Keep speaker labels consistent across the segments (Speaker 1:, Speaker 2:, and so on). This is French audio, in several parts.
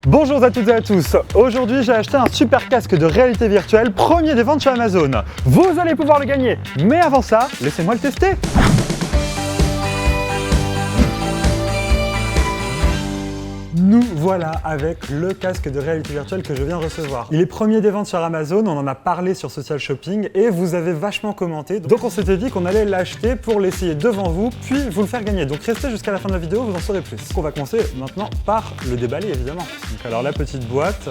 Speaker 1: Bonjour à toutes et à tous, aujourd'hui j'ai acheté un super casque de réalité virtuelle, premier des ventes chez Amazon. Vous allez pouvoir le gagner, mais avant ça, laissez-moi le tester. Nous voilà avec le casque de réalité virtuelle que je viens de recevoir. Il est premier des ventes sur Amazon, on en a parlé sur Social Shopping et vous avez vachement commenté. Donc on s'était dit qu'on allait l'acheter pour l'essayer devant vous, puis vous le faire gagner. Donc restez jusqu'à la fin de la vidéo, vous en saurez plus. On va commencer maintenant par le déballer évidemment. Donc alors la petite boîte,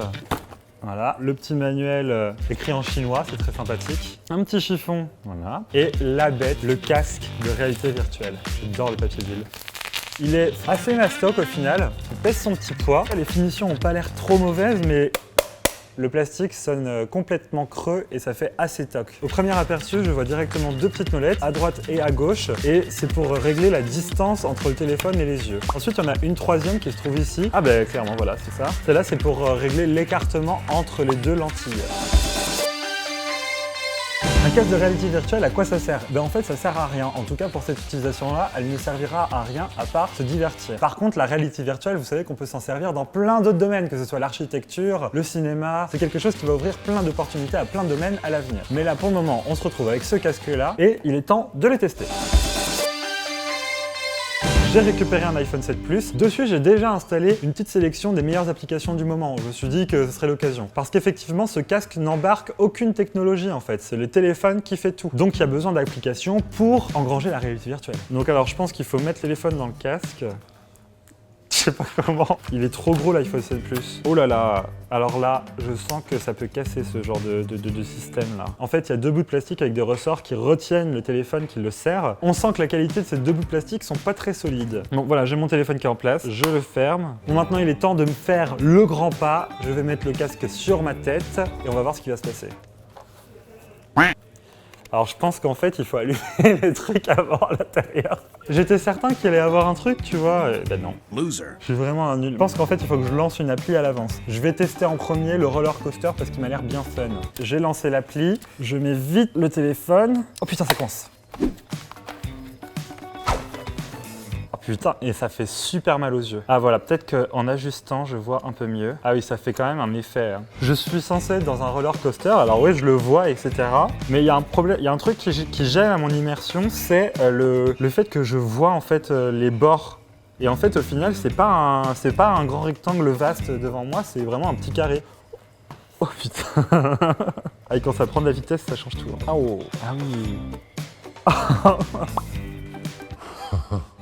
Speaker 1: voilà, le petit manuel écrit en chinois, c'est très sympathique. Un petit chiffon, voilà. Et la bête, le casque de réalité virtuelle. J'adore le papier bulle. Il est assez mastoc au final, il pèse son petit poids. Les finitions n'ont pas l'air trop mauvaises, mais le plastique sonne complètement creux et ça fait assez toc. Au premier aperçu, je vois directement deux petites molettes, à droite et à gauche, et c'est pour régler la distance entre le téléphone et les yeux. Ensuite, il y en a une troisième qui se trouve ici. Ah ben clairement, voilà, c'est ça. Celle-là, c'est pour régler l'écartement entre les deux lentilles. Un casque de réalité virtuelle, à quoi ça sert? Ben en fait, ça sert à rien. En tout cas, pour cette utilisation-là, elle ne servira à rien à part se divertir. Par contre, la réalité virtuelle, vous savez qu'on peut s'en servir dans plein d'autres domaines, que ce soit l'architecture, le cinéma. C'est quelque chose qui va ouvrir plein d'opportunités à plein de domaines à l'avenir. Mais là, pour le moment, on se retrouve avec ce casque-là et il est temps de le tester. J'ai récupéré un iPhone 7 Plus. Dessus, j'ai déjà installé une petite sélection des meilleures applications du moment. Je me suis dit que ce serait l'occasion. Parce qu'effectivement, ce casque n'embarque aucune technologie en fait. C'est le téléphone qui fait tout. Donc, il y a besoin d'applications pour engranger la réalité virtuelle. Donc alors, je pense qu'il faut mettre le téléphone dans le casque. Je sais pas comment. Il est trop gros l'iPhone 7 Plus. Oh là là. Alors là, je sens que ça peut casser ce genre de système là. En fait, il y a deux bouts de plastique avec des ressorts qui retiennent le téléphone qui le serre. On sent que la qualité de ces deux bouts de plastique sont pas très solides. Donc voilà, j'ai mon téléphone qui est en place. Je le ferme. Bon, maintenant, il est temps de me faire le grand pas. Je vais mettre le casque sur ma tête et on va voir ce qui va se passer. Alors je pense qu'en fait il faut allumer les trucs avant à l'intérieur. J'étais certain qu'il allait y avoir un truc, tu vois, et ben non. Loser. Je suis vraiment un nul. Je pense qu'en fait il faut que je lance une appli à l'avance. Je vais tester en premier le roller coaster parce qu'il m'a l'air bien fun. J'ai lancé l'appli, je mets vite le téléphone. Oh putain, ça coince. Putain, et ça fait super mal aux yeux. Ah voilà, peut-être qu'en ajustant, je vois un peu mieux. Ah oui, ça fait quand même un effet. Je suis censé être dans un roller coaster, alors oui, je le vois, etc. Mais il y a un problème, il y a un truc qui gêne à mon immersion, c'est le fait que je vois en fait les bords. Et en fait, au final, c'est pas un grand rectangle vaste devant moi, c'est vraiment un petit carré. Oh putain. Ah, et quand ça prend de la vitesse, ça change tout. Ah oh, ah oui.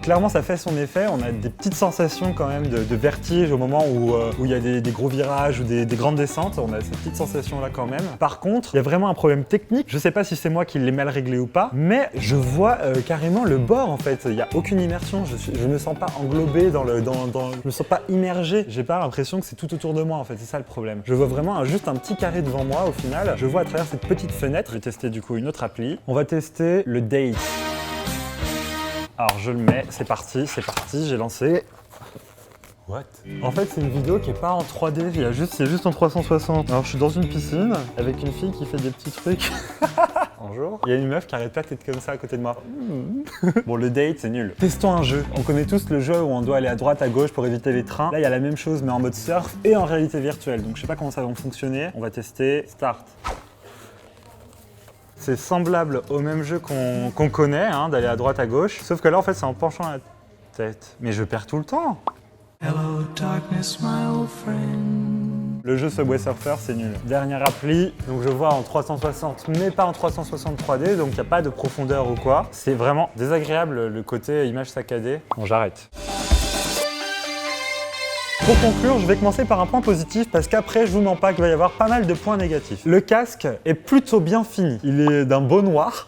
Speaker 1: Clairement, ça fait son effet. On a des petites sensations quand même de vertige au moment où il y a des gros virages ou des grandes descentes. On a cette petite sensation-là quand même. Par contre, il y a vraiment un problème technique. Je sais pas si c'est moi qui l'ai mal réglé ou pas, mais je vois carrément le bord en fait. Il n'y a aucune immersion. Je me sens pas englobé je me sens pas immergé. J'ai pas l'impression que c'est tout autour de moi en fait. C'est ça le problème. Je vois vraiment juste un petit carré devant moi au final. Je vois à travers cette petite fenêtre. Je vais tester du coup une autre appli. On va tester le Date. Alors je le mets, c'est parti, j'ai lancé. What? En fait, c'est une vidéo qui est pas en 3D, c'est juste en 360. Alors je suis dans une piscine avec une fille qui fait des petits trucs. Bonjour. Il y a une meuf qui arrête pas d'être comme ça à côté de moi. Bon, le Date, c'est nul. Testons un jeu. On connaît tous le jeu où on doit aller à droite, à gauche pour éviter les trains. Là, il y a la même chose, mais en mode surf et en réalité virtuelle. Donc je sais pas comment ça va fonctionner. On va tester. Start. C'est semblable au même jeu qu'on connaît, hein, d'aller à droite à gauche, sauf que là en fait c'est en penchant la tête. Mais je perds tout le temps. Hello, darkness, my old friend. Le jeu Subway Surfer, c'est nul. Dernière appli, donc je vois en 360 mais pas en 360 3D, donc il n'y a pas de profondeur ou quoi. C'est vraiment désagréable le côté image saccadée. Bon, j'arrête. Pour conclure, je vais commencer par un point positif parce qu'après, je vous mens pas qu'il va y avoir pas mal de points négatifs. Le casque est plutôt bien fini. Il est d'un beau noir.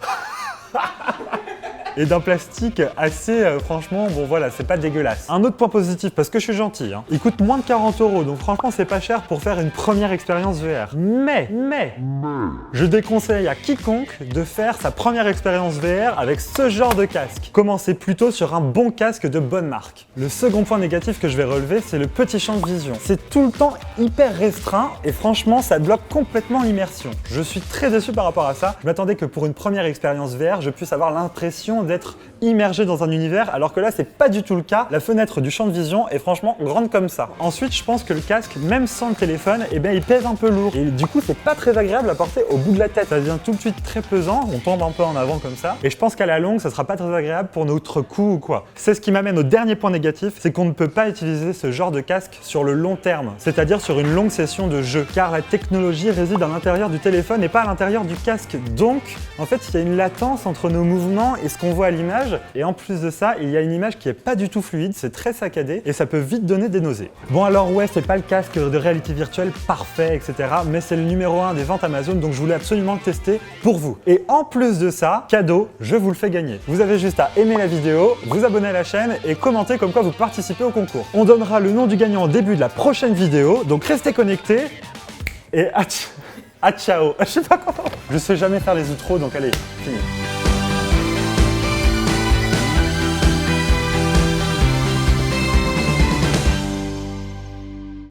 Speaker 1: Et d'un plastique assez, franchement, bon voilà, c'est pas dégueulasse. Un autre point positif, parce que je suis gentil, hein, il coûte moins de 40 €, donc franchement c'est pas cher pour faire une première expérience VR. Mais, je déconseille à quiconque de faire sa première expérience VR avec ce genre de casque. Commencez plutôt sur un bon casque de bonne marque. Le second point négatif que je vais relever, c'est le petit champ de vision. C'est tout le temps hyper restreint et franchement ça bloque complètement l'immersion. Je suis très déçu par rapport à ça. Je m'attendais que pour une première expérience VR, je puisse avoir l'impression d'être immergé dans un univers, alors que là c'est pas du tout le cas. La fenêtre du champ de vision est franchement grande comme ça. Ensuite, je pense que le casque, même sans le téléphone, eh bien il pèse un peu lourd. Et du coup, c'est pas très agréable à porter au bout de la tête. Ça devient tout de suite très pesant, on tombe un peu en avant comme ça. Et je pense qu'à la longue, ça sera pas très agréable pour notre cou ou quoi. C'est ce qui m'amène au dernier point négatif, c'est qu'on ne peut pas utiliser ce genre de casque sur le long terme, c'est-à-dire sur une longue session de jeu, car la technologie réside à l'intérieur du téléphone et pas à l'intérieur du casque. Donc, en fait, il y a une latence entre nos mouvements et ce qu'on voit à l'image. Et en plus de ça, il y a une image qui est pas du tout fluide, c'est très saccadé et ça peut vite donner des nausées. Bon alors ouais, c'est pas le casque de réalité virtuelle parfait, etc. Mais c'est le numéro 1 des ventes Amazon, donc je voulais absolument le tester pour vous. Et en plus de ça, cadeau, je vous le fais gagner. Vous avez juste à aimer la vidéo, vous abonner à la chaîne et commenter comme quoi vous participez au concours. On donnera le nom du gagnant au début de la prochaine vidéo, donc restez connectés et ciao. Je sais pas comment. Je sais jamais faire les outros, donc allez, fini.